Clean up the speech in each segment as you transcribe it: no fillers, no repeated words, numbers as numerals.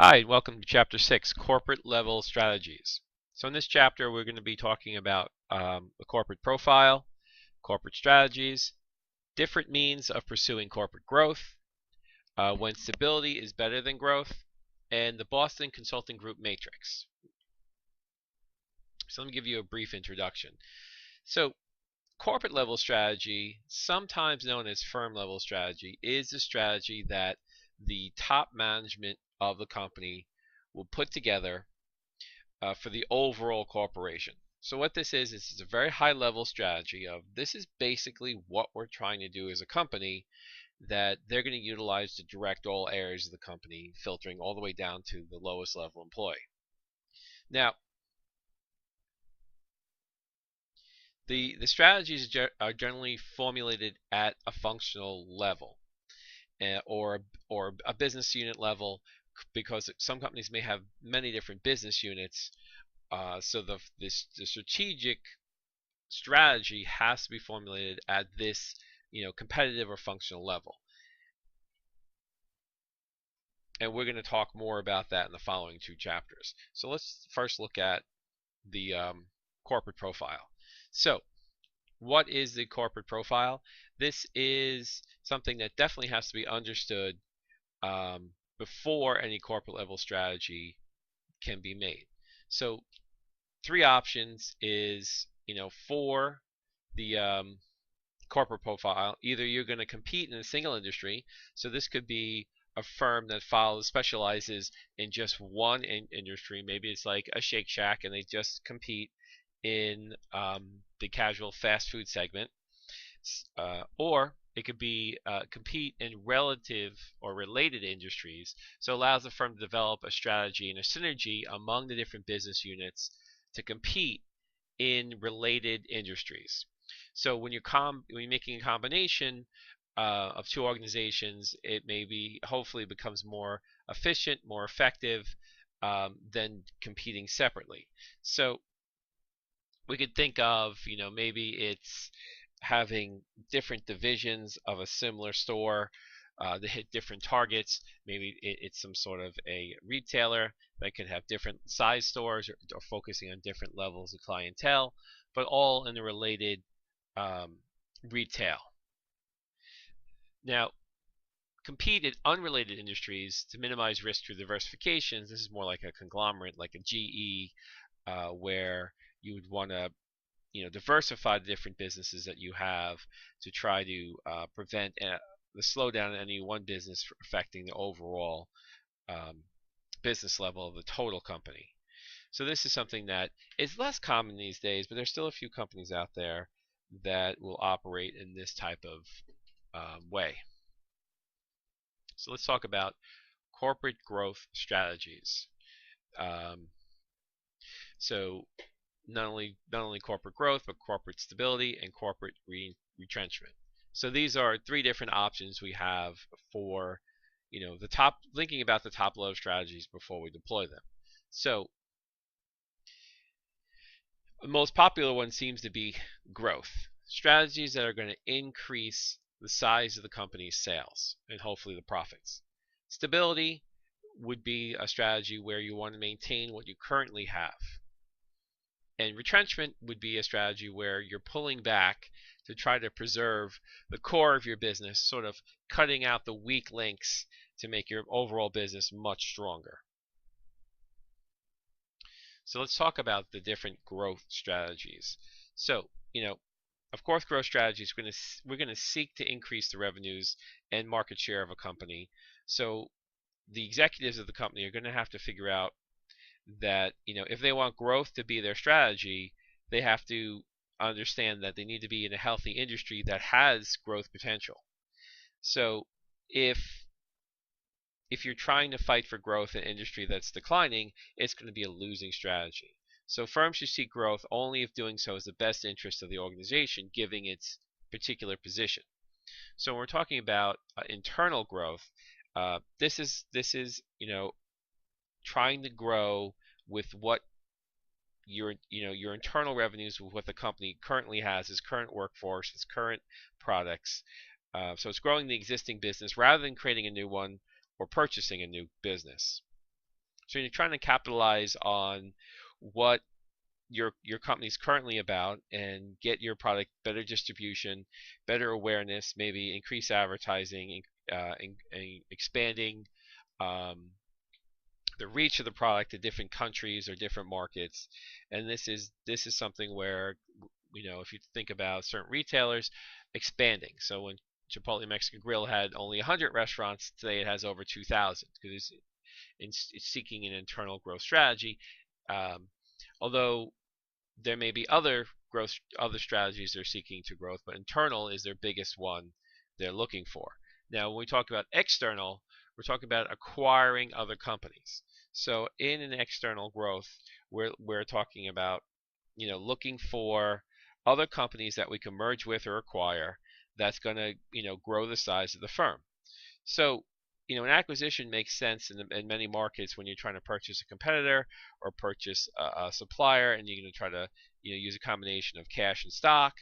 Hi, and welcome to Chapter 6, Corporate Level Strategies. So in this chapter, we're going to be talking about the corporate profile, corporate strategies, different means of pursuing corporate growth, when stability is better than growth, and the Boston Consulting Group matrix. So let me give you a brief introduction. So corporate level strategy, sometimes known as firm level strategy, is the strategy that the top management of the company will put together for the overall corporation. So what this is it's a very high level strategy of this is basically what we're trying to do as a company that they're going to utilize to direct all areas of the company, filtering all the way down to the lowest level employee. Now, the strategies are generally formulated at a functional level or a business unit level, because some companies may have many different business units. So the strategic strategy has to be formulated at this competitive or functional level. And we're going to talk more about that in the following two chapters. So let's first look at the corporate profile. So what is the corporate profile? This is something that definitely has to be understood before any corporate level strategy can be made. So three options is, for the corporate profile. Either you're going to compete in a single industry, so this could be a firm that specializes in just one industry. Maybe it's like a Shake Shack and they just compete in the casual fast food segment. Or it could be compete in relative or related industries, so it allows the firm to develop a strategy and a synergy among the different business units to compete in related industries. So when you're making a combination of two organizations, it hopefully becomes more efficient, more effective than competing separately. So we could think of, maybe it's having different divisions of a similar store that hit different targets. Maybe it's some sort of a retailer that could have different size stores or focusing on different levels of clientele, but all in a related retail. Now, compete in unrelated industries to minimize risk through diversification. This is more like a conglomerate, like a GE, where you would want to diversify the different businesses that you have to try to prevent the slowdown in any one business affecting the overall business level of the total company. So this is something that is less common these days, but there's still a few companies out there that will operate in this type of way. So let's talk about corporate growth strategies. So not only corporate growth, but corporate stability and corporate retrenchment. So these are three different options we have for thinking about the top level strategies before we deploy them. So the most popular one seems to be growth. Strategies that are going to increase the size of the company's sales and hopefully the profits. Stability would be a strategy where you want to maintain what you currently have. And retrenchment would be a strategy where you're pulling back to try to preserve the core of your business, sort of cutting out the weak links to make your overall business much stronger. So let's talk about the different growth strategies. So, of course, growth strategies, we're going to seek to increase the revenues and market share of a company. So the executives of the company are going to have to figure out that if they want growth to be their strategy, they have to understand that they need to be in a healthy industry that has growth potential. So if you're trying to fight for growth in an industry that's declining, it's going to be a losing strategy. So firms should seek growth only if doing so is the best interest of the organization, given its particular position. So when we're talking about internal growth, this is trying to grow with what your internal revenues, with what the company currently has, its current workforce, its current products. So it's growing the existing business rather than creating a new one or purchasing a new business. So you're trying to capitalize on what your company's currently about and get your product better distribution, better awareness, maybe increase advertising, and expanding um, the reach of the product to different countries or different markets. And this is something where, if you think about certain retailers expanding. So when Chipotle Mexican Grill had only 100 restaurants, today it has over 2,000 because it's seeking an internal growth strategy. Um, Although there may be other strategies they're seeking to growth, but internal is their biggest one they're looking for. Now, when we talk about external, we're talking about acquiring other companies. So in an external growth, we're talking about looking for other companies that we can merge with or acquire that's going to grow the size of the firm. So, an acquisition makes sense in many markets when you're trying to purchase a competitor or purchase a supplier, and you're going to try to use a combination of cash and stock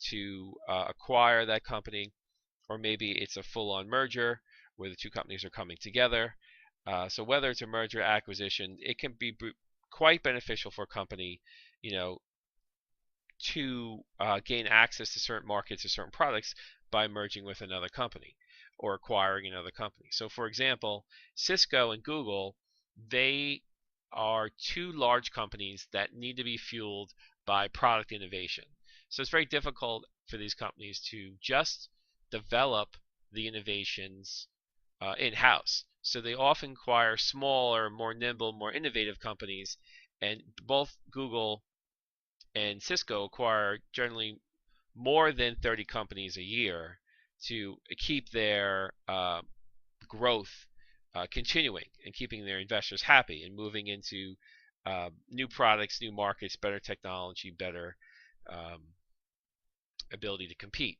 to acquire that company, or maybe it's a full-on merger where the two companies are coming together. So whether it's a merger or acquisition, it can be quite beneficial for a company, to gain access to certain markets or certain products by merging with another company or acquiring another company. So for example, Cisco and Google, they are two large companies that need to be fueled by product innovation. So it's very difficult for these companies to just develop the innovations in-house. So they often acquire smaller, more nimble, more innovative companies, and both Google and Cisco acquire generally more than 30 companies a year to keep their growth continuing and keeping their investors happy and moving into new products, new markets, better technology, better um, ability to compete.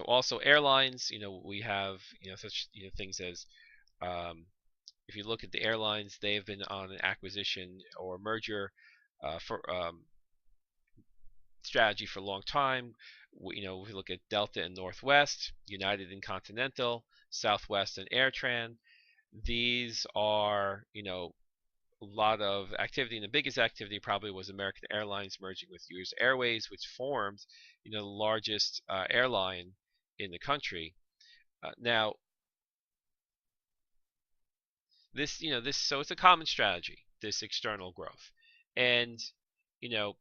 Also airlines. We have such things as if you look at the airlines, they've been on an acquisition or merger for strategy for a long time. If we look at Delta and Northwest, United and Continental, Southwest and AirTran, these are, a lot of activity. And the biggest activity probably was American Airlines merging with US Airways, which formed, the largest airline in the country. Now, so it's a common strategy, this external growth. And, you know,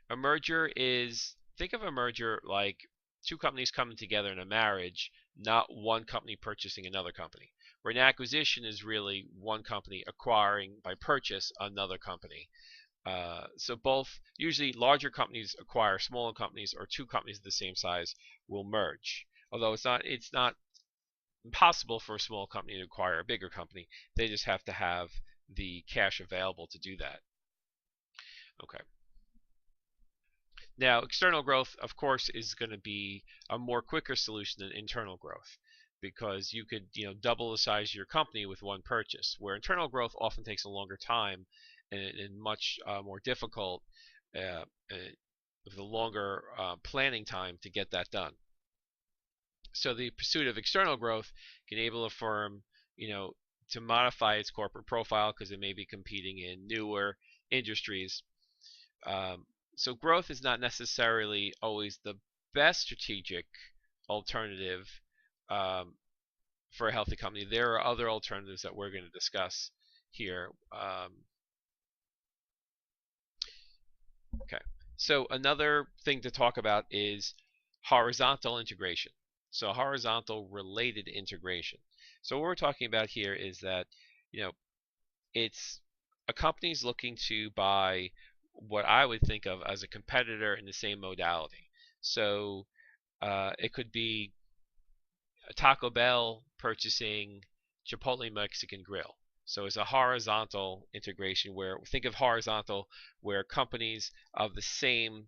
a merger is, think of a merger like two companies coming together in a marriage, not one company purchasing another company. Where an acquisition is really one company acquiring by purchase another company. So both, usually larger companies acquire smaller companies, or two companies of the same size will merge. Although it's not impossible for a small company to acquire a bigger company. They just have to have the cash available to do that. Okay. Now, external growth, of course, is going to be a more quicker solution than internal growth, because you could, double the size of your company with one purchase. Where internal growth often takes a longer time and much more difficult, with a longer planning time to get that done. So the pursuit of external growth can enable a firm, to modify its corporate profile because it may be competing in newer industries. So growth is not necessarily always the best strategic alternative for a healthy company. There are other alternatives that we're going to discuss here. Okay. So another thing to talk about is horizontal integration. So horizontal related integration. So what we're talking about here is that, it's a company's looking to buy what I would think of as a competitor in the same modality. So it could be Taco Bell purchasing Chipotle Mexican Grill. So it's a horizontal integration where, think of horizontal, where companies of the same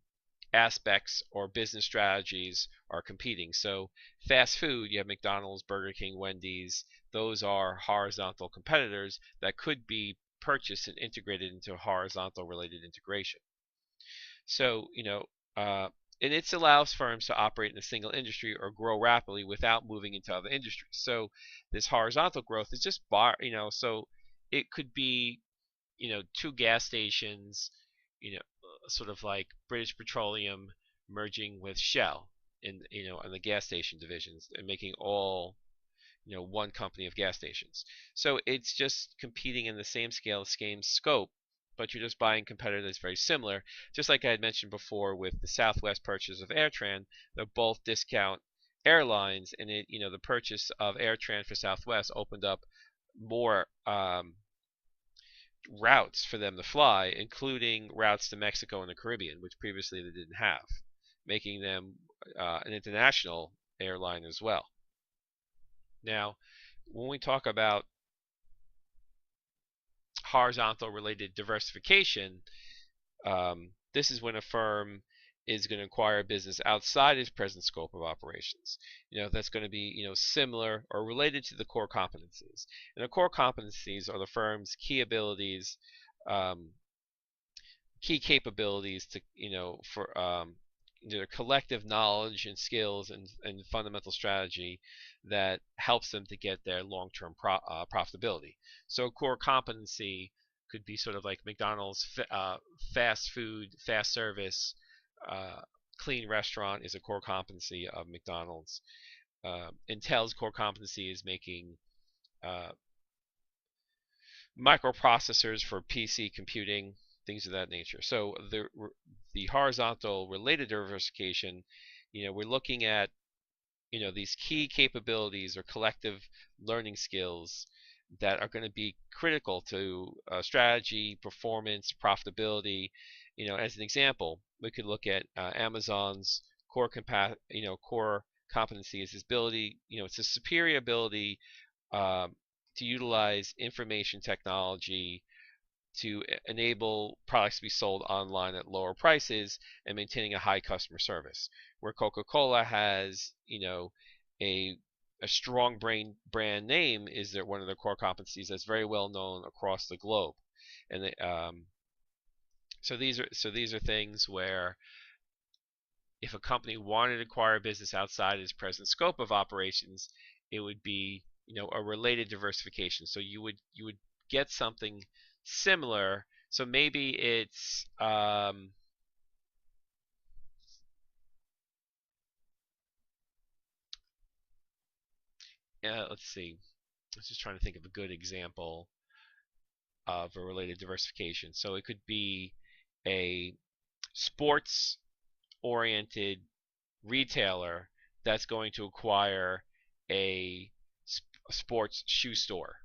aspects or business strategies are competing. So fast food, you have McDonald's, Burger King, Wendy's. Those are horizontal competitors that could be purchased and integrated into a horizontal related integration. So, and it allows firms to operate in a single industry or grow rapidly without moving into other industries. So this horizontal growth is just so it could be, two gas stations, sort of like British Petroleum merging with Shell in the gas station divisions and making all, one company of gas stations. So it's just competing in the same scale, same scope, but you're just buying competitor that's very similar. Just like I had mentioned before with the Southwest purchase of AirTran, they're both discount airlines, and the purchase of AirTran for Southwest opened up more routes for them to fly, including routes to Mexico and the Caribbean, which previously they didn't have, making them an international airline as well. Now, when we talk about horizontal related diversification, this is when a firm is going to acquire a business outside its present scope of operations. That's going to be, similar or related to the core competencies. And the core competencies are the firm's key abilities, key capabilities to, for their collective knowledge and skills and fundamental strategy that helps them to get their long-term profitability. So a core competency could be sort of like McDonald's fast food, fast service, clean restaurant is a core competency of McDonald's. Intel's core competency is making microprocessors for PC computing, things of that nature. So the horizontal related diversification, we're looking at, these key capabilities or collective learning skills that are going to be critical to strategy, performance, profitability. As an example, we could look at Amazon's core competency is its ability, it's a superior ability to utilize information technology to enable products to be sold online at lower prices and maintaining a high customer service. Where Coca-Cola has, a strong brand name is one of their core competencies that's very well known across the globe. And so these are things where if a company wanted to acquire a business outside its present scope of operations, it would be, a related diversification. So you would get something similar. So maybe it's let's see. I was just trying to think of a good example of a related diversification. So it could be a sports-oriented retailer that's going to acquire a sports shoe store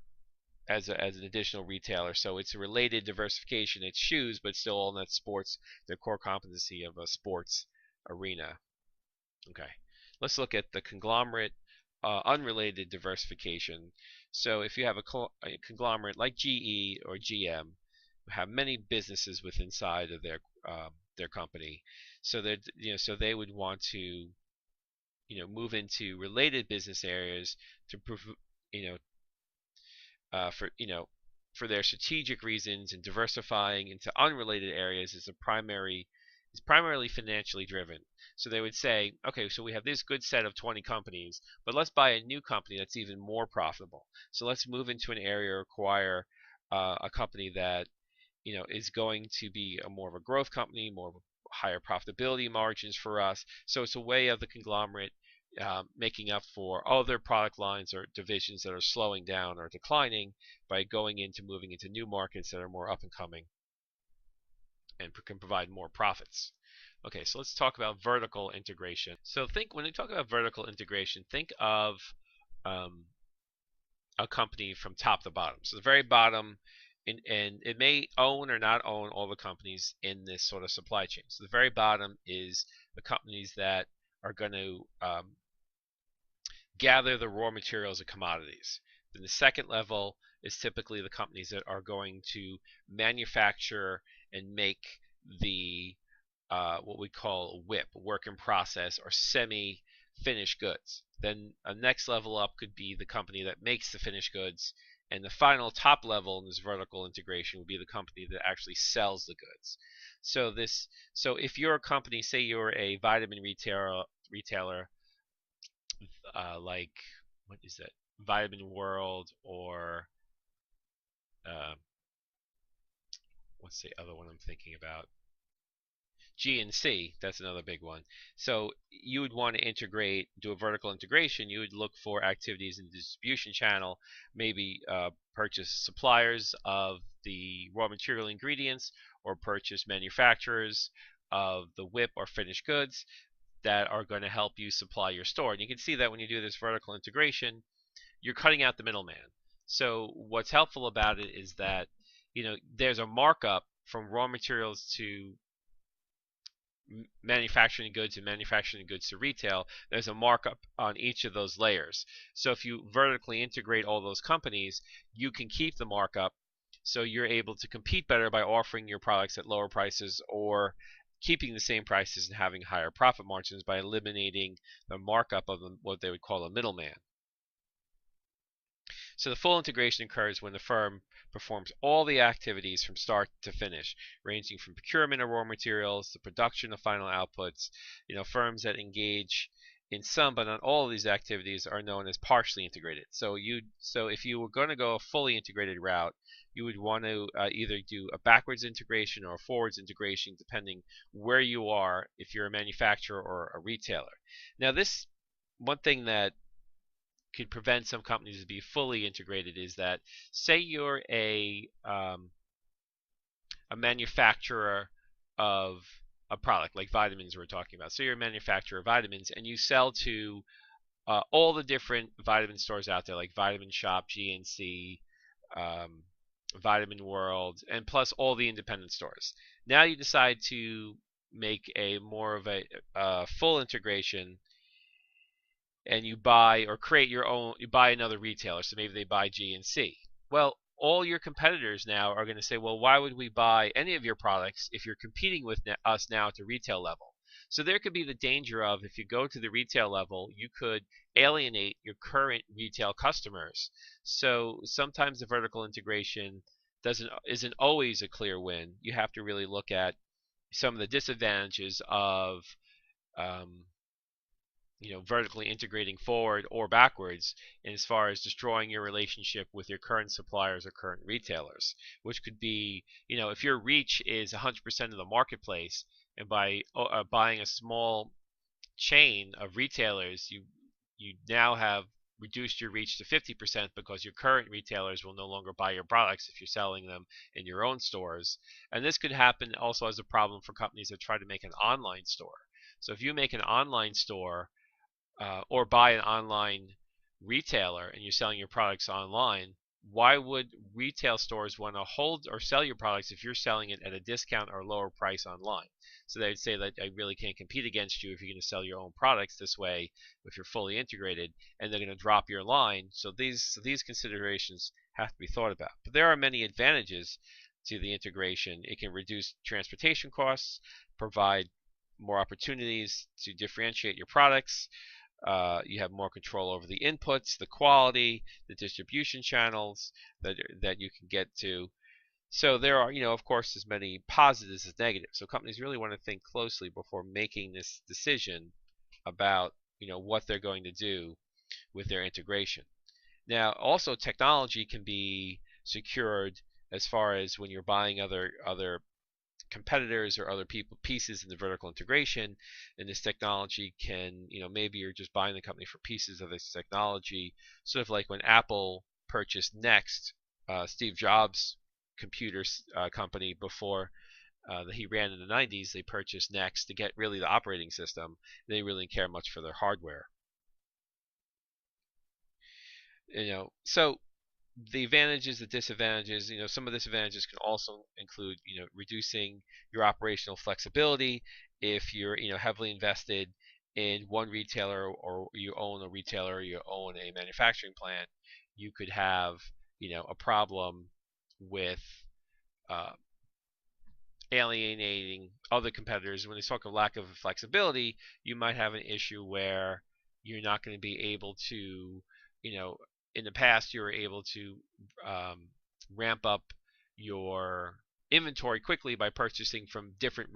as an additional retailer. So it's a related diversification. It's shoes, but still all in that sports, the core competency of a sports arena. Okay, let's look at the conglomerate unrelated diversification. So if you have a conglomerate like GE or GM, who have many businesses within inside of their company, so that so they would want to move into related business areas to for their strategic reasons, and diversifying into unrelated areas is primarily financially driven. So they would say, okay, so we have this good set of 20 companies, but let's buy a new company that's even more profitable. So let's move into an area or acquire a company that is going to be more of a growth company, more of a higher profitability margins for us. So it's a way of the conglomerate making up for other product lines or divisions that are slowing down or declining by moving into new markets that are more up and coming and can provide more profits. Okay, so let's talk about vertical integration. So when you talk about vertical integration, think of a company from top to bottom. So the very bottom, and it may own or not own all the companies in this sort of supply chain. So the very bottom is the companies that are going to gather the raw materials and commodities. Then the second level is typically the companies that are going to manufacture and make the what we call WIP, work in process, or semi-finished goods. Then a next level up could be the company that makes the finished goods, And the final top level in this vertical integration would be the company that actually sells the goods. So if you're a company, say you're a vitamin retailer like, what is that, Vitamin World, or uh, what's the other one I'm thinking about? GNC, that's another big one. So you would want to do a vertical integration. You would look for activities in the distribution channel, maybe purchase suppliers of the raw material ingredients, or purchase manufacturers of the WIP or finished goods that are going to help you supply your store. And you can see that when you do this vertical integration, you're cutting out the middleman. So what's helpful about it is that, there's a markup from raw materials to manufacturing goods and manufacturing goods to retail. There's a markup on each of those layers. So if you vertically integrate all those companies, you can keep the markup, so you're able to compete better by offering your products at lower prices, or keeping the same prices and having higher profit margins by eliminating the markup of what they would call a middleman. So the full integration occurs when the firm performs all the activities from start to finish, ranging from procurement of raw materials to production of final outputs. Firms that engage in some but not all of these activities are known as partially integrated. So if you were going to go a fully integrated route, you would want to either do a backwards integration or a forwards integration, depending where you are, if you're a manufacturer or a retailer. Now, this one thing that could prevent some companies to be fully integrated is that, say you're a manufacturer of a product like vitamins we're talking about. So you're a manufacturer of vitamins, and you sell to all the different vitamin stores out there, like Vitamin Shop, GNC, Vitamin World, and plus all the independent stores. Now you decide to make a more of a full integration, and you buy or create your own, you buy another retailer. So maybe they buy GNC. Well, all your competitors now are going to say, well, why would we buy any of your products if you're competing with us now at the retail level? So there could be the danger of, if you go to the retail level, you could alienate your current retail customers. So sometimes the vertical integration isn't always a clear win. You have to really look at some of the disadvantages of vertically integrating forward or backwards, as far as destroying your relationship with your current suppliers or current retailers, which could be, if your reach is 100% of the marketplace, and by buying a small chain of retailers, you now have reduced your reach to 50%, because your current retailers will no longer buy your products if you're selling them in your own stores. And this could happen also as a problem for companies that try to make an online store. So if you make an online store, or buy an online retailer and you're selling your products online, why would retail stores want to hold or sell your products if you're selling it at a discount or lower price online? So they'd say that I really can't compete against you if you're going to sell your own products this way if you're fully integrated, and they're going to drop your line. So these considerations have to be thought about. But there are many advantages to the integration. It can reduce transportation costs, provide more opportunities to differentiate your products. You have more control over the inputs, the quality, the distribution channels that you can get to. So there are, of course, as many positives as negatives. So companies really want to think closely before making this decision about, what they're going to do with their integration. Now, also, technology can be secured as far as when you're buying other competitors or other pieces in the vertical integration, and this technology can, maybe you're just buying the company for pieces of this technology, sort of like when Apple purchased Next, Steve Jobs' computer company, before that he ran in the 90s. They purchased Next to get really the operating system. They didn't really care much for their hardware. So the advantages, the disadvantages, some of the disadvantages can also include, reducing your operational flexibility. If you're, heavily invested in one retailer, or you own a retailer, or you own a manufacturing plant, you could have, a problem with alienating other competitors. When they talk of lack of flexibility, you might have an issue where you're not going to be able to, in the past you were able to ramp up your inventory quickly by purchasing from different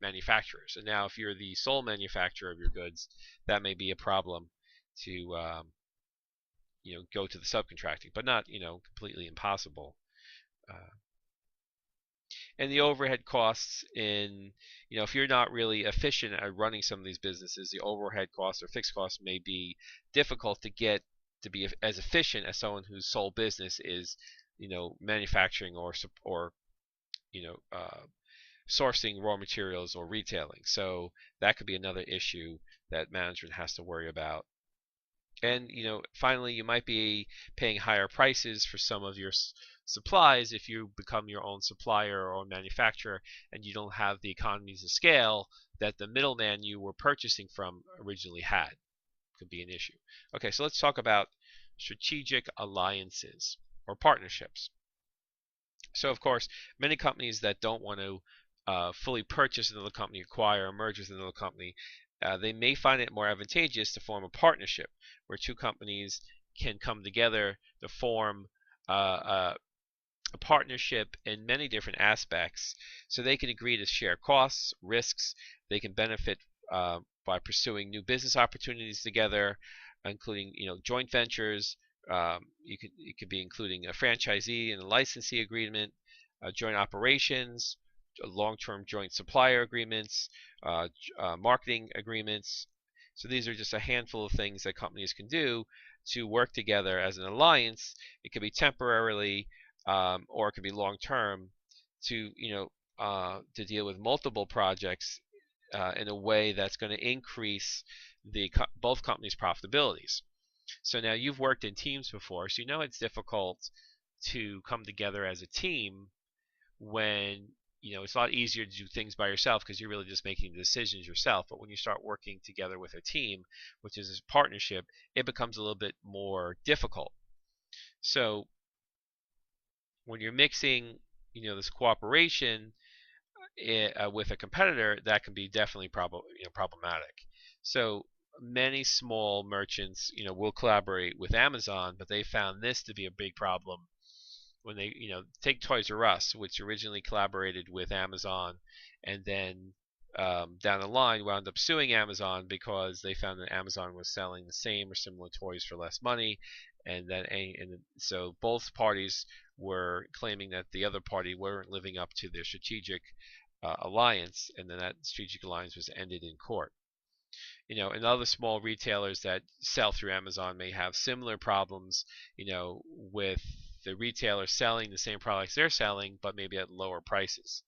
manufacturers. And now if you're the sole manufacturer of your goods, that may be a problem to go to the subcontracting, but not completely impossible. And the overhead costs if you're not really efficient at running some of these businesses, the overhead costs or fixed costs may be difficult to get to be as efficient as someone whose sole business is manufacturing or sourcing raw materials or retailing. So that could be another issue that management has to worry about. And finally, you might be paying higher prices for some of your supplies if you become your own supplier or own manufacturer, and you don't have the economies of scale that the middleman you were purchasing from originally had. Could be an issue. Okay, so let's talk about strategic alliances or partnerships. So of course, many companies that don't want to fully purchase another company, acquire or merge with another company, they may find it more advantageous to form a partnership where two companies can come together to form a partnership in many different aspects, so they can agree to share costs, risks. They can benefit by pursuing new business opportunities together, including joint ventures. It could be including a franchisee and a licensee agreement, joint operations, long-term joint supplier agreements, marketing agreements. So these are just a handful of things that companies can do to work together as an alliance. It could be temporarily, or it could be long-term, to to deal with multiple projects in a way that's going to increase both companies' profitabilities. So now you've worked in teams before, so you know it's difficult to come together as a team when it's a lot easier to do things by yourself because you're really just making the decisions yourself. But when you start working together with a team, which is a partnership, it becomes a little bit more difficult. So when you're mixing this cooperation with a competitor, that can be definitely problematic. So many small merchants will collaborate with Amazon, but they found this to be a big problem when they take Toys R Us, which originally collaborated with Amazon, and then down the line wound up suing Amazon because they found that Amazon was selling the same or similar toys for less money, and so both parties were claiming that the other party weren't living up to their strategic alliance, and then that strategic alliance was ended in court. And other small retailers that sell through Amazon may have similar problems, with the retailer selling the same products they're selling, but maybe at lower prices.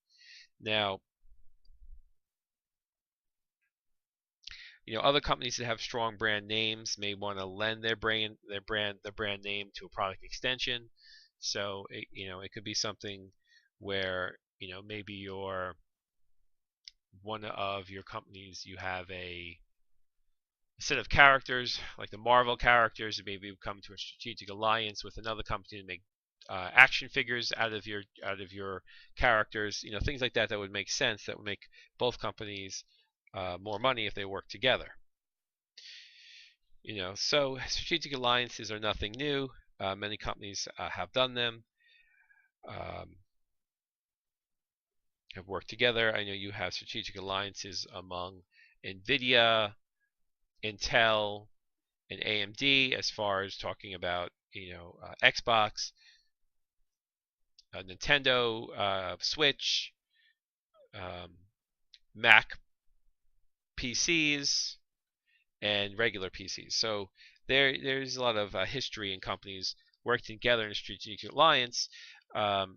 Now, other companies that have strong brand names may want to lend their brand name to a product extension. So it could be something where maybe one of your companies, you have a set of characters like the Marvel characters, and maybe come to a strategic alliance with another company to make action figures out of your characters. Things like that would make sense. That would make both companies more money if they work together. So strategic alliances are nothing new. Many companies have done them, have worked together. I know you have strategic alliances among NVIDIA, Intel, and AMD as far as talking about Xbox, Nintendo, Switch, Mac PCs, and regular PCs. So there's a lot of history in companies working together in a strategic alliance. And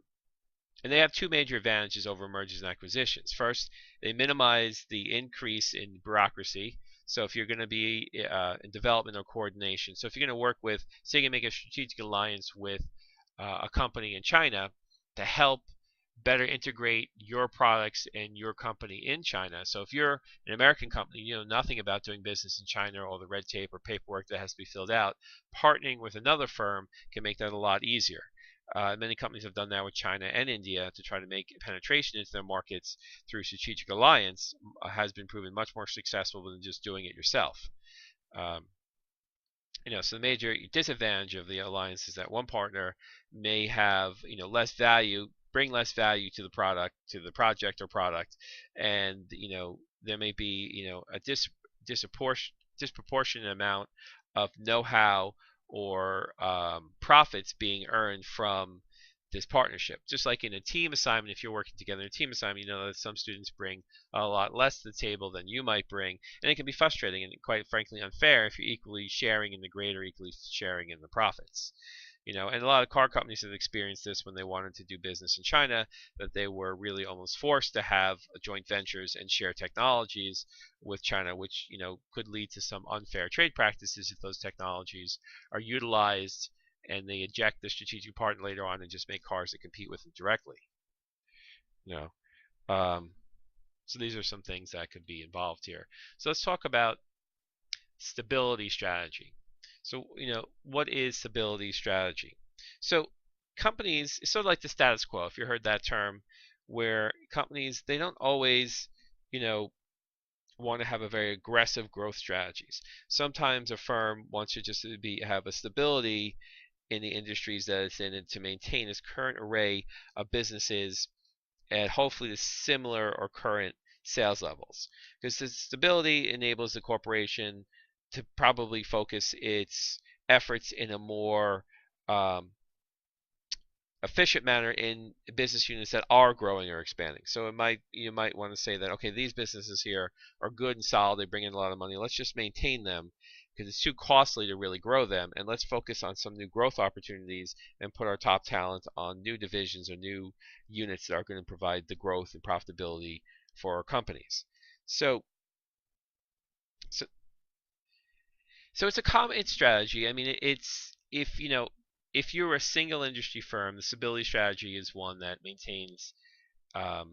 they have two major advantages over mergers and acquisitions. First, they minimize the increase in bureaucracy. So if you're going to be in development or coordination, so if you're going to work with, say you can make a strategic alliance with a company in China to help better integrate your products and your company in China. So if you're an American company, you know nothing about doing business in China or all the red tape or paperwork that has to be filled out, partnering with another firm can make that a lot easier. Many companies have done that with China and India to try to make penetration into their markets through strategic alliance. Has been proven much more successful than just doing it yourself. So the major disadvantage of the alliance is that one partner may have, less value, bring less value to the product, to the project or product, and there may be, a disproportionate amount of know-how or profits being earned from this partnership. Just like in a team assignment, if you're working together in a team assignment, you know that some students bring a lot less to the table than you might bring, and it can be frustrating and quite frankly unfair if you're equally sharing in the grade or equally sharing in the profits. And a lot of car companies have experienced this when they wanted to do business in China, that they were really almost forced to have joint ventures and share technologies with China, which could lead to some unfair trade practices if those technologies are utilized and they eject the strategic partner later on and just make cars that compete with it directly. So these are some things that could be involved here. So let's talk about stability strategy. So, what is stability strategy? So companies, it's sort of like the status quo, if you heard that term, where companies, they don't always, want to have a very aggressive growth strategies. Sometimes a firm wants to just have a stability in the industries that it's in and to maintain its current array of businesses at hopefully the similar or current sales levels. Because the stability enables the corporation to probably focus its efforts in a more efficient manner in business units that are growing or expanding. So you might want to say that, okay, these businesses here are good and solid, they bring in a lot of money, let's just maintain them because it's too costly to really grow them, and let's focus on some new growth opportunities and put our top talent on new divisions or new units that are going to provide the growth and profitability for our companies. So it's a common strategy. I mean, it's if you're a single industry firm, the stability strategy is one that maintains the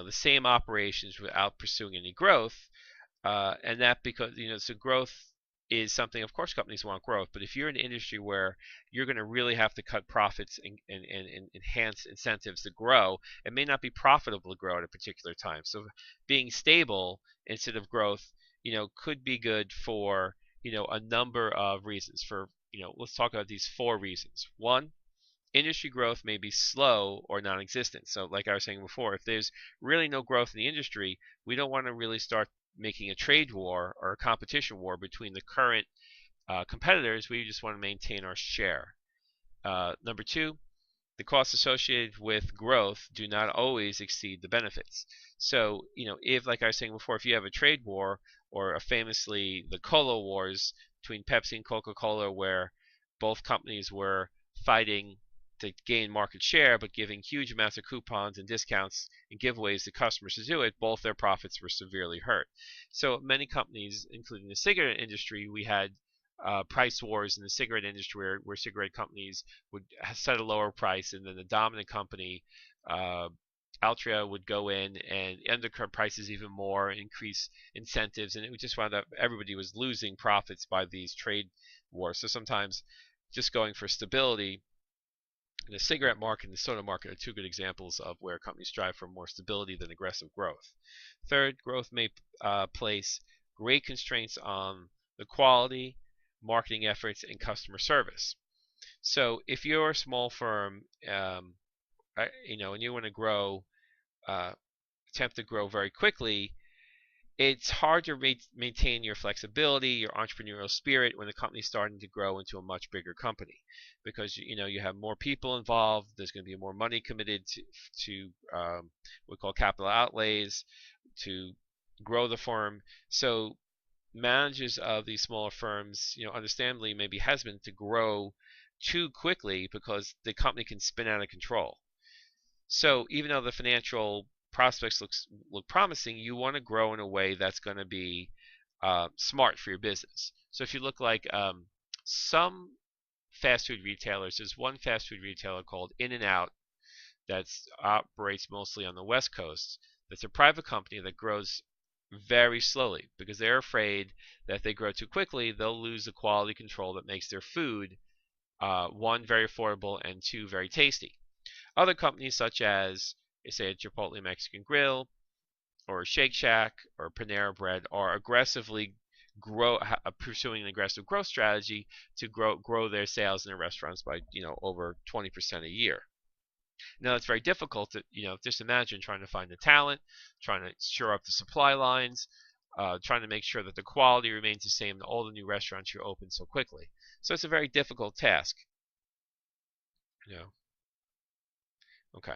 same operations without pursuing any growth, and that because so growth is something, of course companies want growth, but if you're in an industry where you're going to really have to cut profits and enhance incentives to grow, it may not be profitable to grow at a particular time. So being stable instead of growth could be good for a number of reasons. Let's talk about these 4 reasons. 1, industry growth may be slow or non-existent. So like I was saying before, if there's really no growth in the industry, we don't want to really start making a trade war or a competition war between the current competitors. We just want to maintain our share. Number 2, the costs associated with growth do not always exceed the benefits. So, if, like I was saying before, if you have a trade war, or famously the Cola Wars between Pepsi and Coca-Cola, where both companies were fighting to gain market share but giving huge amounts of coupons and discounts and giveaways to customers to do it, both their profits were severely hurt. So many companies, including the cigarette industry, we had price wars in the cigarette industry where cigarette companies would set a lower price, and then the dominant company, Altria, would go in and undercut prices even more, increase incentives, and it just wound up everybody was losing profits by these trade wars. So sometimes just going for stability. The cigarette market and the soda market are 2 good examples of where companies strive for more stability than aggressive growth. Third, growth may place great constraints on the quality, marketing efforts, and customer service. So if you're a small firm, and you want to grow, attempt to grow very quickly, it's hard to maintain your flexibility, your entrepreneurial spirit when the company's starting to grow into a much bigger company, because you have more people involved. There's going to be more money committed to what we call capital outlays to grow the firm. So managers of these smaller firms, understandably may be hesitant to grow too quickly because the company can spin out of control. So even though the financial prospects look promising, you want to grow in a way that's going to be smart for your business. So if you look like some fast food retailers, there's one fast food retailer called In-N-Out that operates mostly on the West Coast. That's a private company that grows very slowly because they're afraid that if they grow too quickly, they'll lose the quality control that makes their food, 1, very affordable, and 2, very tasty. Other companies such as, say, a Chipotle Mexican Grill or Shake Shack or Panera Bread are aggressively pursuing an aggressive growth strategy to grow their sales in their restaurants by over 20% a year. Now it's very difficult to just imagine trying to find the talent, trying to shore up the supply lines, trying to make sure that the quality remains the same in all the new restaurants you open so quickly. So it's a very difficult task. Okay.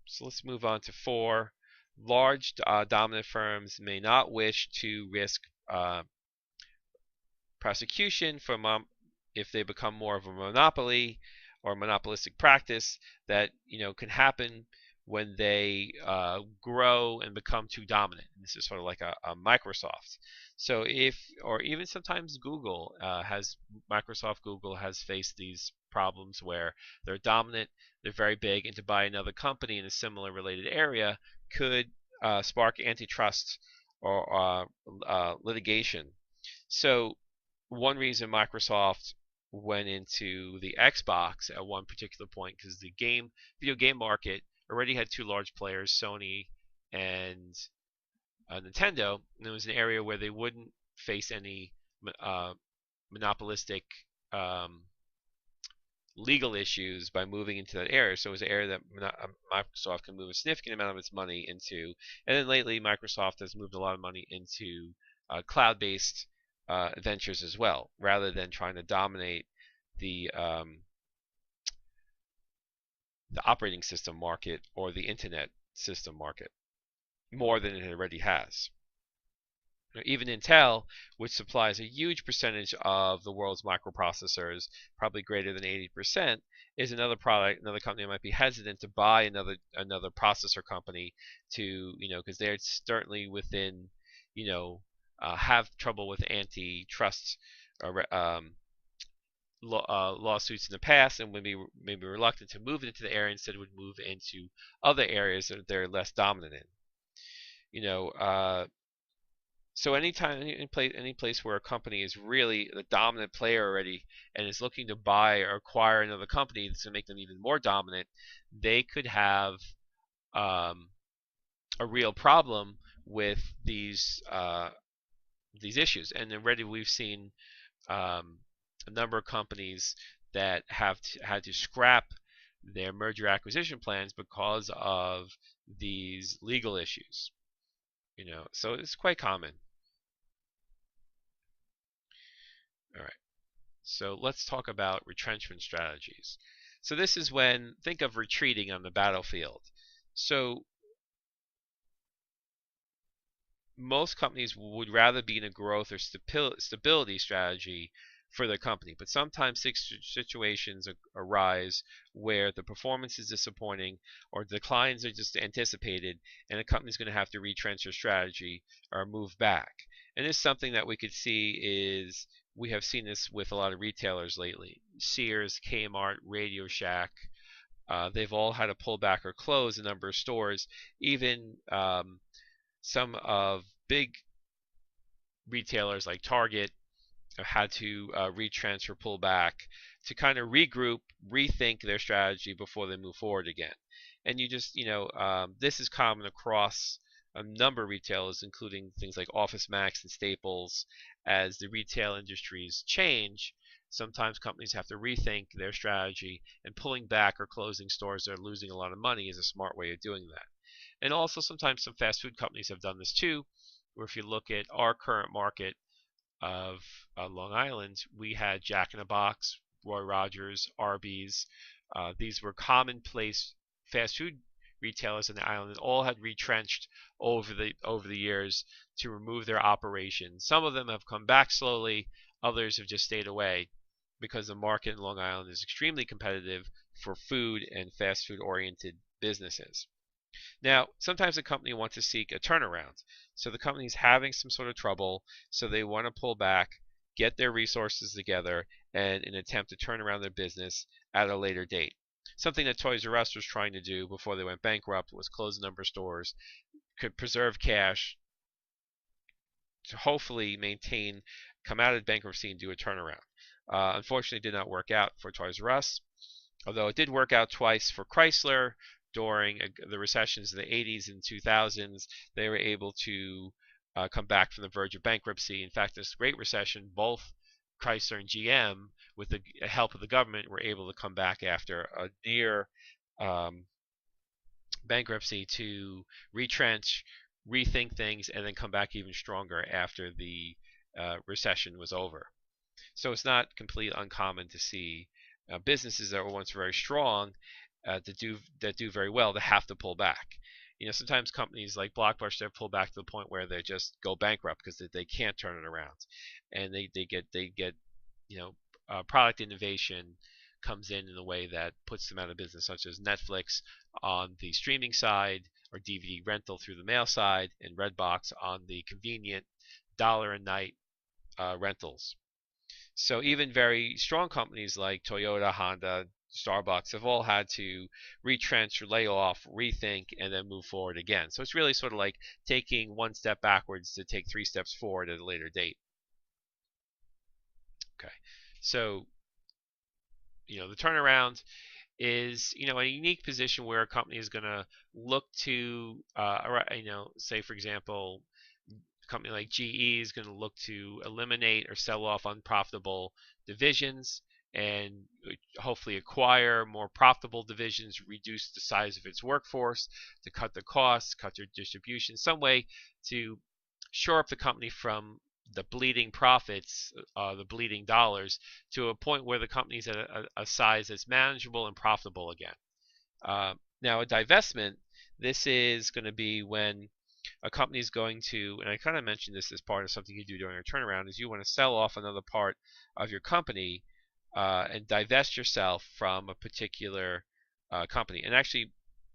So let's move on to 4. Large dominant firms may not wish to risk prosecution if they become more of a monopoly or monopolistic practice that can happen when they grow and become too dominant. And this is sort of like a Microsoft. So or even sometimes Google Google has faced these problems where they're dominant, they're very big, and to buy another company in a similar related area could spark antitrust or litigation. So one reason Microsoft went into the Xbox at one particular point, because the video game market already had 2 large players, Sony and Nintendo, and it was an area where they wouldn't face any monopolistic legal issues by moving into that area. So it was an area that Microsoft can move a significant amount of its money into. And then lately, Microsoft has moved a lot of money into cloud-based ventures as well, rather than trying to dominate the operating system market or the internet system market more than it already has. Even Intel, which supplies a huge percentage of the world's microprocessors, probably greater than 80%, is another company that might be hesitant to buy another processor company because they're certainly within, have trouble with antitrust lawsuits in the past, and would be maybe reluctant to move into the area, instead would move into other areas that they're less dominant in. So any place where a company is really the dominant player already and is looking to buy or acquire another company that's going to make them even more dominant, they could have a real problem with these issues. And already we've seen a number of companies that have had to scrap their merger acquisition plans because of these legal issues. So it's quite common. All right. So let's talk about retrenchment strategies. So this is when, think of retreating on the battlefield. So most companies would rather be in a growth or stability strategy for their company, but sometimes situations arise where the performance is disappointing or declines are just anticipated, and a company's going to have to retrench their strategy or move back. And this is something that we could see we have seen this with a lot of retailers lately. Sears, Kmart, Radio Shack, they've all had to pull back or close a number of stores. Even some of big retailers like Target have had to retrench or pull back to kind of regroup, rethink their strategy before they move forward again. And this is common across a number of retailers, including things like Office Max and Staples. As the retail industries change, sometimes companies have to rethink their strategy, and pulling back or closing stores that are losing a lot of money is a smart way of doing that. And also sometimes some fast food companies have done this too, where if you look at our current market of Long Island, we had Jack in the Box, Roy Rogers, Arby's. These were commonplace fast food retailers on the island, and all had retrenched over the years to remove their operations. Some of them have come back slowly, others have just stayed away because the market in Long Island is extremely competitive for food and fast food oriented businesses. Now, sometimes a company wants to seek a turnaround. So the company's having some sort of trouble, so they want to pull back, get their resources together, and an attempt to turn around their business at a later date. Something that Toys R Us was trying to do before they went bankrupt was close a number of stores, could preserve cash to hopefully come out of bankruptcy and do a turnaround. Unfortunately, it did not work out for Toys R Us, although it did work out twice for Chrysler during the recessions of the 80s and 2000s, they were able to come back from the verge of bankruptcy. In fact, this Great Recession, both Chrysler and GM, with the help of the government, were able to come back after a near bankruptcy to retrench, rethink things, and then come back even stronger after the recession was over. So it's not completely uncommon to see businesses that were once very strong that do very well to have to pull back. Sometimes companies like Blockbuster pull back to the point where they just go bankrupt because they can't turn it around, and they get product innovation comes in a way that puts them out of business, such as Netflix on the streaming side, or DVD rental through the mail side, and Redbox on the convenient dollar a night rentals. So even very strong companies like Toyota, Honda, Starbucks have all had to retrench, lay off, rethink, and then move forward again. So it's really sort of like taking one step backwards to take 3 steps forward at a later date. Okay, so the turnaround is a unique position where a company is going to look to say, for example, a company like GE is going to look to eliminate or sell off unprofitable divisions and hopefully acquire more profitable divisions, reduce the size of its workforce to cut the costs, cut their distribution, some way to shore up the company from the bleeding profits, the bleeding dollars, to a point where the company's at a size that's manageable and profitable again. Now, a divestment, this is going to be when a company is going to, and I kind of mentioned this as part of something you do during a turnaround, is you want to sell off another part of your company and divest yourself from a particular company. And actually,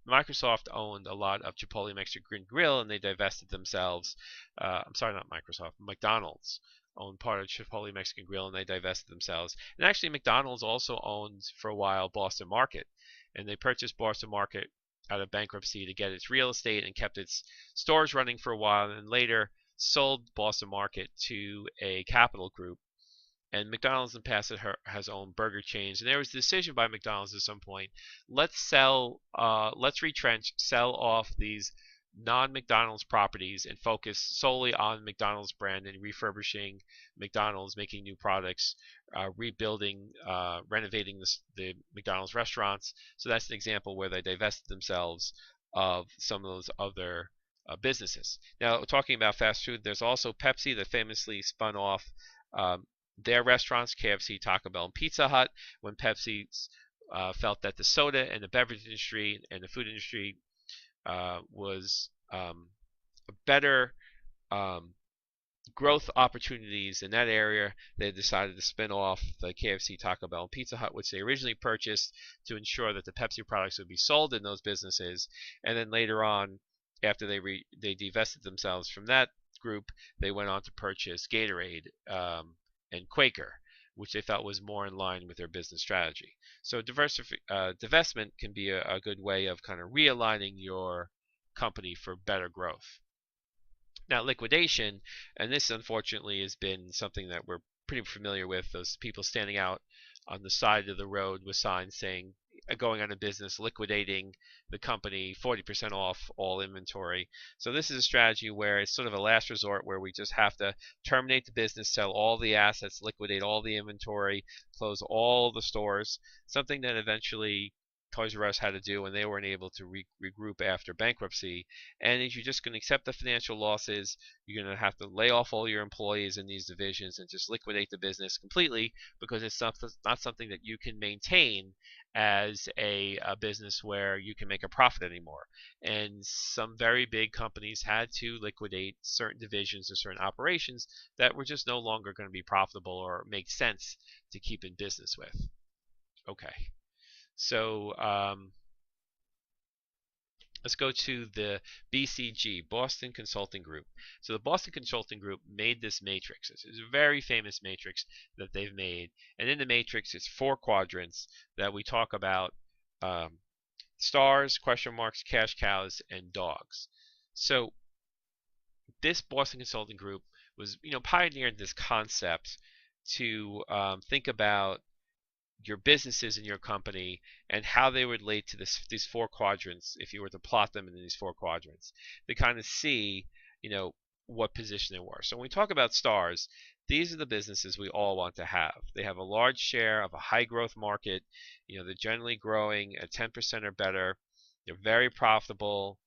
Microsoft owned a lot of Chipotle Mexican Grill, and they divested themselves. I'm sorry, not Microsoft. McDonald's owned part of Chipotle Mexican Grill, and they divested themselves. And actually, McDonald's also owned for a while Boston Market, and they purchased Boston Market out of bankruptcy to get its real estate and kept its stores running for a while, and later sold Boston Market to a capital group. And McDonald's in the past has owned burger chains, and there was a decision by McDonald's at some point: let's retrench, sell off these non-McDonald's properties, and focus solely on McDonald's brand and refurbishing McDonald's, making new products, rebuilding, renovating the McDonald's restaurants. So that's an example where they divested themselves of some of those other businesses. Now, talking about fast food, there's also Pepsi that famously spun off their restaurants, KFC, Taco Bell, and Pizza Hut, when Pepsi felt that the soda and the beverage industry and the food industry was a better growth opportunities in that area. They decided to spin off the KFC, Taco Bell, and Pizza Hut, which they originally purchased to ensure that the Pepsi products would be sold in those businesses. And then later on, after they divested themselves from that group, they went on to purchase Gatorade and Quaker, which they thought was more in line with their business strategy. So divestment can be a good way of kind of realigning your company for better growth. Now, liquidation, and this unfortunately has been something that we're pretty familiar with, those people standing out on the side of the road with signs saying going out of business, liquidating the company, 40% off all inventory. So this is a strategy where it's sort of a last resort, where we just have to terminate the business, sell all the assets, liquidate all the inventory, close all the stores, something that eventually Toys R Us had to do when they weren't able to regroup after bankruptcy. And if you're just going to accept the financial losses, you're going to have to lay off all your employees in these divisions and just liquidate the business completely, because it's not something that you can maintain as a business where you can make a profit anymore. And some very big companies had to liquidate certain divisions or certain operations that were just no longer going to be profitable or make sense to keep in business with. Okay. So let's go to the BCG, Boston Consulting Group. So the Boston Consulting Group made this matrix. It's a very famous matrix that they've made. And in the matrix, it's 4 quadrants that we talk about: stars, question marks, cash cows, and dogs. So this Boston Consulting Group was, pioneered this concept to think about your businesses in your company and how they relate to these four quadrants if you were to plot them in these four quadrants to kind of see, what position they were. So when we talk about stars, these are the businesses we all want to have. They have a large share of a high growth market. They're generally growing at 10% or better. They're very profitable.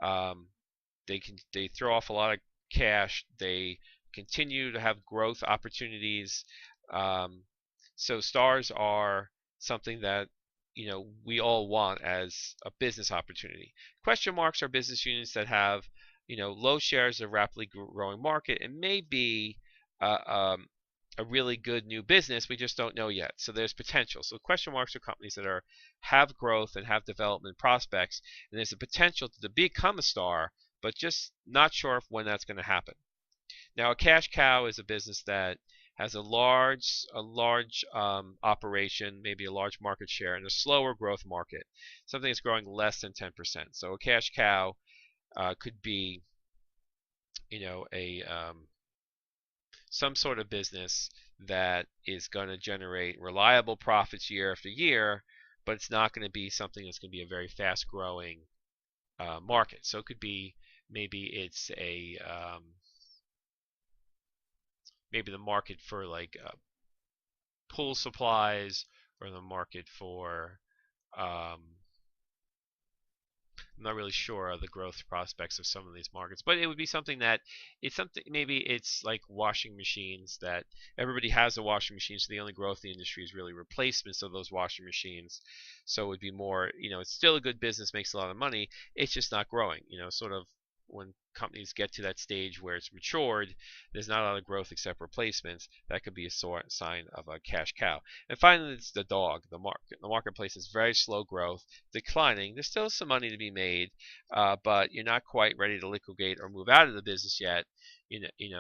They throw off a lot of cash. They continue to have growth opportunities. So stars are something that we all want as a business opportunity. Question marks are business units that have low shares of rapidly growing market and may be a really good new business. We just don't know yet. So there's potential. So question marks are companies that have growth and have development prospects, and there's a potential to become a star, but just not sure when that's going to happen. Now, a cash cow is a business that has a large operation, maybe a large market share, and a slower growth market, something that's growing less than 10%. So a cash cow could be, some sort of business that is going to generate reliable profits year after year, but it's not going to be something that's going to be a very fast-growing market. So it could be maybe it's maybe the market for like pool supplies, or the market for I'm not really sure of the growth prospects of some of these markets, but it would be something that maybe it's like washing machines, that everybody has a washing machine, so the only growth in the industry is really replacements of those washing machines. So it would be more, it's still a good business, makes a lot of money, it's just not growing. Sort of when companies get to that stage where it's matured, there's not a lot of growth except replacements. That could be a sign of a cash cow. And finally, it's the dog, the market. The marketplace is very slow growth, declining. There's still some money to be made, but you're not quite ready to liquidate or move out of the business yet.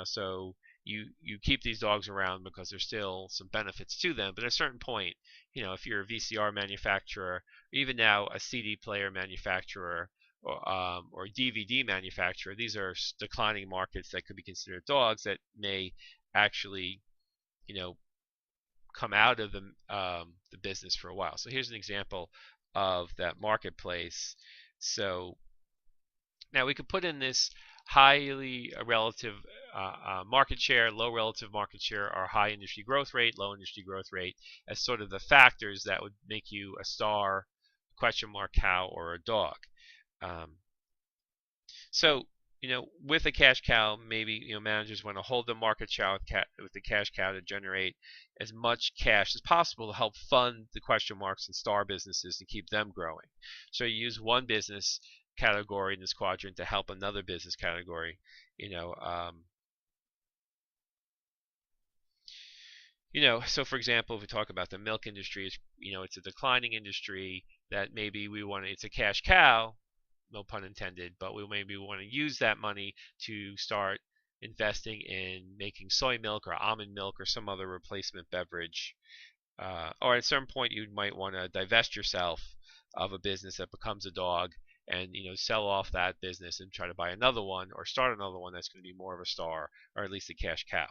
So you keep these dogs around because there's still some benefits to them. But at a certain point, if you're a VCR manufacturer, or even now a CD player manufacturer, or DVD manufacturer, these are declining markets that could be considered dogs that may actually, come out of the business for a while. So here's an example of that marketplace. So now we could put in this highly relative market share, low relative market share, or high industry growth rate, low industry growth rate as sort of the factors that would make you a star, question mark, cow, or a dog. So, with a cash cow, maybe managers want to hold the market share with the cash cow to generate as much cash as possible to help fund the question marks and star businesses and keep them growing. So you use one business category in this quadrant to help another business category. So for example, if we talk about the milk industry, it's a declining industry that maybe it's a cash cow, no pun intended, but maybe we want to use that money to start investing in making soy milk or almond milk or some other replacement beverage. Or at a certain point, you might want to divest yourself of a business that becomes a dog and sell off that business and try to buy another one or start another one that's going to be more of a star, or at least a cash cow.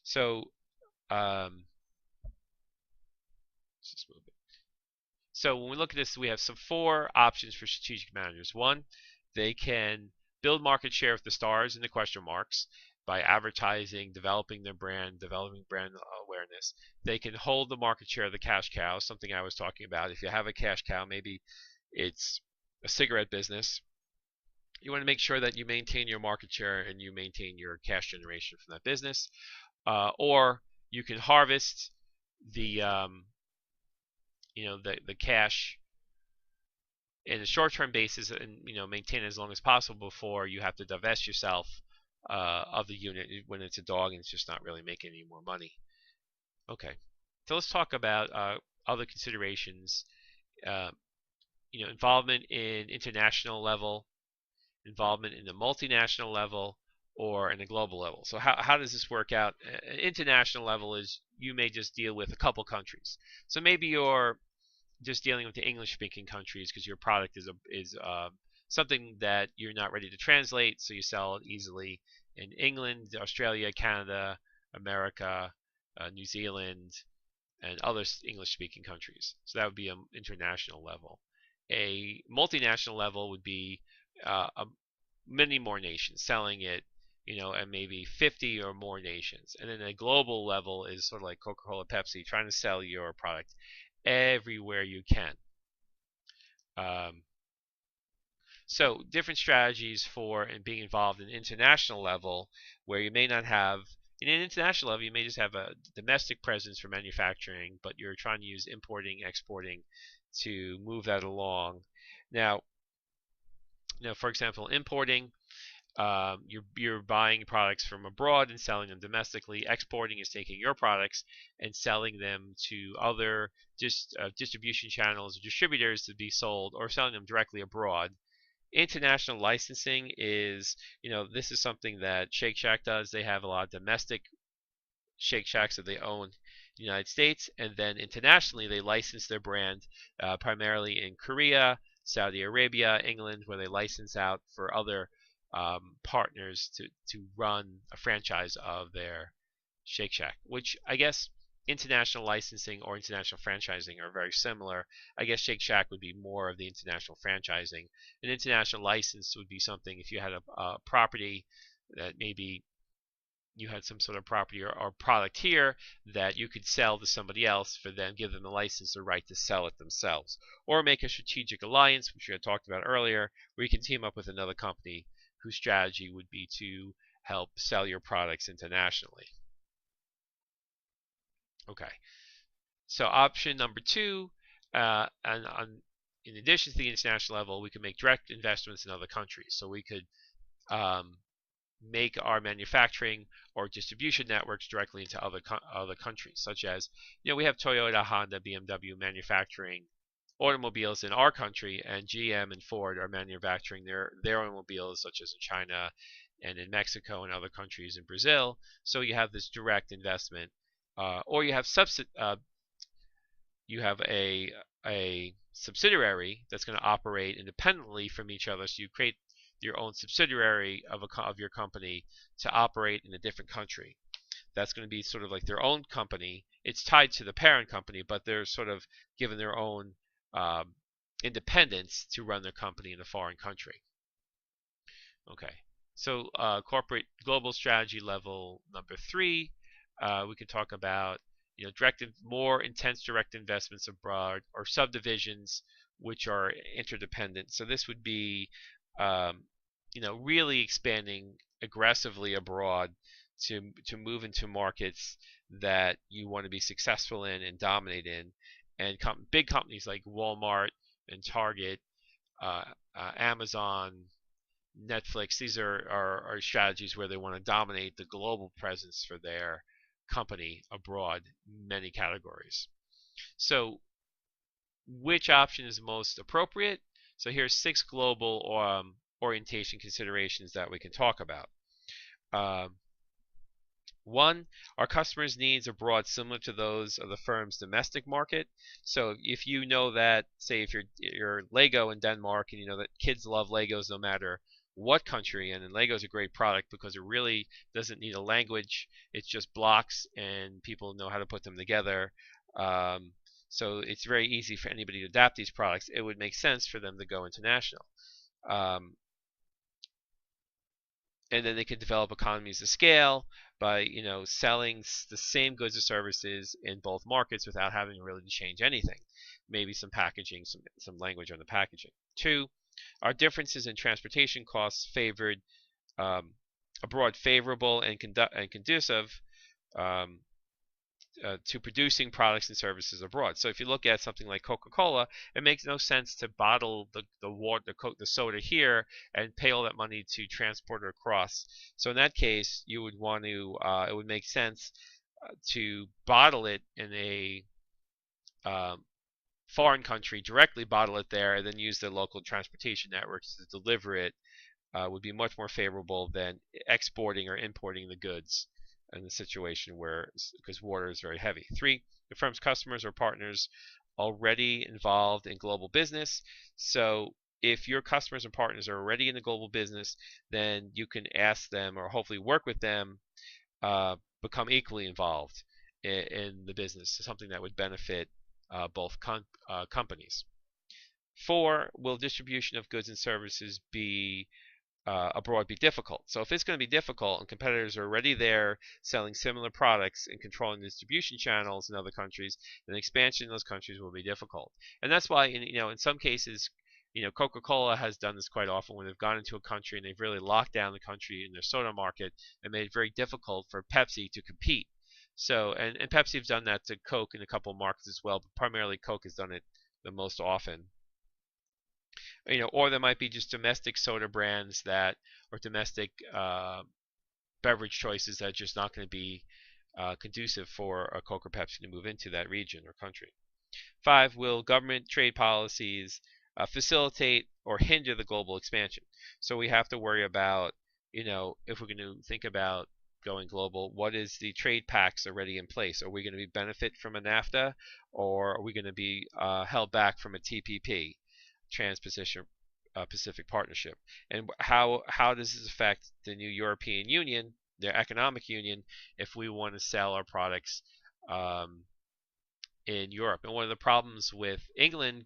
So just move it. So when we look at this, we have some 4 options for strategic managers. 1, they can build market share with the stars and the question marks by advertising, developing their brand, developing brand awareness. They can hold the market share of the cash cow, something I was talking about. If you have a cash cow, maybe it's a cigarette business. You want to make sure that you maintain your market share and you maintain your cash generation from that business. Or you can harvest the the cash in a short-term basis and maintain it as long as possible before you have to divest yourself of the unit when it's a dog and it's just not really making any more money. Okay, so let's talk about other considerations. Involvement in international level, involvement in the multinational level, or in a global level. So how does this work out? International level is you may just deal with a couple countries. So maybe you're just dealing with the English-speaking countries because your product is something that you're not ready to translate, so you sell it easily in England, Australia, Canada, America, New Zealand, and other English-speaking countries. So that would be an international level. A multinational level would be many more nations selling it, and maybe 50 or more nations. And then a global level is sort of like Coca-Cola, Pepsi, trying to sell your product everywhere you can. So different strategies for being involved in international level, where you may not have, in an international level, you may just have a domestic presence for manufacturing, but you're trying to use importing, exporting to move that along. Now, for example, importing, you're buying products from abroad and selling them domestically. Exporting is taking your products and selling them to other distribution channels or distributors to be sold, or selling them directly abroad. International licensing is, this is something that Shake Shack does. They have a lot of domestic Shake Shacks that they own in the United States, and then internationally they license their brand primarily in Korea, Saudi Arabia, England, where they license out for other partners to run a franchise of their Shake Shack, which I guess international licensing or international franchising are very similar. I guess Shake Shack would be more of the international franchising. An international license would be something if you had a property that maybe you had some sort of property or product here that you could sell to somebody else, for them, give them the license or right to sell it themselves. Or make a strategic alliance, which we had talked about earlier, where you can team up with another company whose strategy would be to help sell your products internationally. Okay, so option number 2, in addition to the international level, we could make direct investments in other countries. So we could make our manufacturing or distribution networks directly into other countries, such as, we have Toyota, Honda, BMW manufacturing automobiles in our country, and GM and Ford are manufacturing their automobiles, such as in China and in Mexico and other countries, in Brazil. So you have this direct investment. Or you have a subsidiary that's going to operate independently from each other. So you create your own subsidiary of your company to operate in a different country. That's going to be sort of like their own company. It's tied to the parent company, but they're sort of given their own independence to run their company in a foreign country. Okay, so corporate global strategy level number 3. We could talk about more intense direct investments abroad, or subdivisions which are interdependent. So this would be really expanding aggressively abroad to move into markets that you want to be successful in and dominate in. And big companies like Walmart and Target, Amazon, Netflix, these are strategies where they want to dominate the global presence for their company abroad, many categories. So which option is most appropriate? So here's 6 global orientation considerations that we can talk about. 1, our customers' needs abroad similar to those of the firm's domestic market. So if you know that, say if you're Lego in Denmark, and you know that kids love Legos no matter what country, and Lego is a great product because it really doesn't need a language. It's just blocks and people know how to put them together. So it's very easy for anybody to adapt these products. It would make sense for them to go international. And then they could develop economies of scale by selling the same goods or services in both markets without having really to change anything. Maybe some packaging, some language on the packaging. 2, our differences in transportation costs favored abroad favorable and conducive to producing products and services abroad. So if you look at something like Coca-Cola, it makes no sense to bottle the soda here and pay all that money to transport it across. So in that case, you would want to it would make sense to bottle it in a foreign country, directly bottle it there, and then use the local transportation networks to deliver it. Would be much more favorable than exporting or importing the goods in the situation because water is very heavy. 3, the firm's customers or partners already involved in global business. So if your customers and partners are already in the global business, then you can ask them, or hopefully work with them, become equally involved. in the business, something that would benefit both companies. 4, will distribution of goods and services be abroad be difficult? So if it's going to be difficult and competitors are already there selling similar products and controlling the distribution channels in other countries, then expansion in those countries will be difficult. And that's why, in some cases, Coca-Cola has done this quite often when they've gone into a country and they've really locked down the country in their soda market and made it very difficult for Pepsi to compete. So, and Pepsi have done that to Coke in a couple of markets as well, but primarily Coke has done it the most often. Or there might be just domestic soda brands or domestic beverage choices that are just not going to be conducive for a Coke or Pepsi to move into that region or country. 5, will government trade policies facilitate or hinder the global expansion? So we have to worry about, if we're going to think about going global, what is the trade pacts already in place? Are we going to benefit from a NAFTA, or are we going to be held back from a TPP, Trans-Pacific Partnership? And how does this affect the new European Union, their economic union, if we want to sell our products in Europe? And one of the problems with England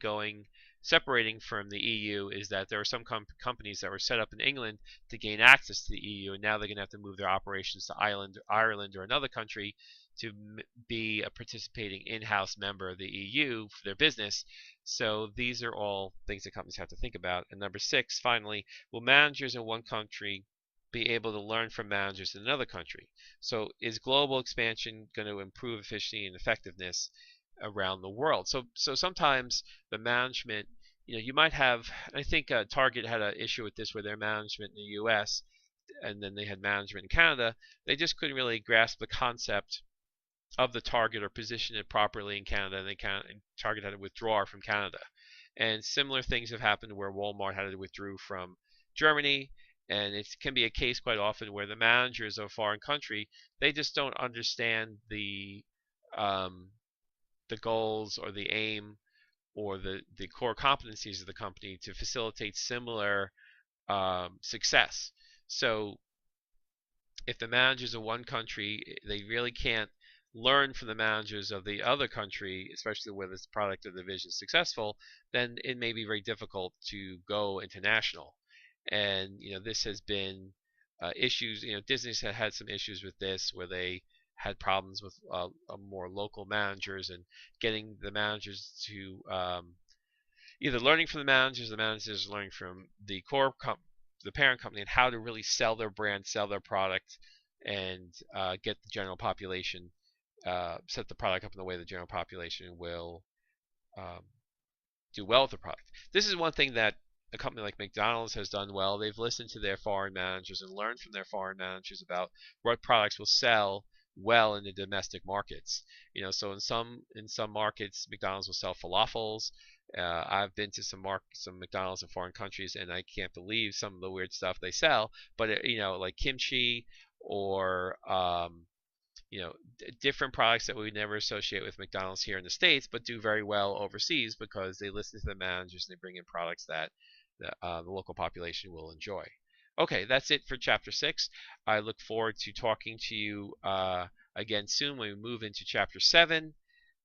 separating from the EU is that there are some companies that were set up in England to gain access to the EU, and now they're going to have to move their operations to Ireland or another country to be a participating in-house member of the EU for their business. So these are all things that companies have to think about. And number 6, finally, will managers in one country be able to learn from managers in another country? So is global expansion going to improve efficiency and effectiveness around the world? So sometimes the management, you might have, I think Target had an issue with this where their management in the US and then they had management in Canada, they just couldn't really grasp the concept of the target or position it properly in Canada, and Target had to withdraw from Canada. And similar things have happened where Walmart had to withdraw from Germany, and it can be a case quite often where the managers of a foreign country, they just don't understand the goals or the aim or the core competencies of the company to facilitate similar success. So if the managers of one country, they really can't learn from the managers of the other country, especially where this product or division is successful, then it may be very difficult to go international. And this has been issues. Disney's had some issues with this where they had problems with more local managers and getting the managers to either learning from the managers learning from the parent company, and how to really sell their brand, sell their product, and get the general population, set the product up in the way the general population will do well with the product. This is one thing that a company like McDonald's has done well. They've listened to their foreign managers and learned from their foreign managers about what products will sell well in the domestic markets. So in some markets, McDonald's will sell falafels. I've been to some McDonald's in foreign countries, and I can't believe some of the weird stuff they sell. But like kimchi or different products that we would never associate with McDonald's here in the States, but do very well overseas because they listen to the managers and they bring in products that the local population will enjoy. Okay, that's it for Chapter 6. I look forward to talking to you again soon when we move into Chapter 7.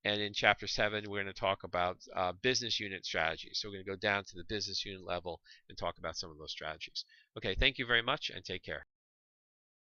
And in Chapter 7, we're going to talk about business unit strategies. So we're going to go down to the business unit level and talk about some of those strategies. Okay, thank you very much and take care.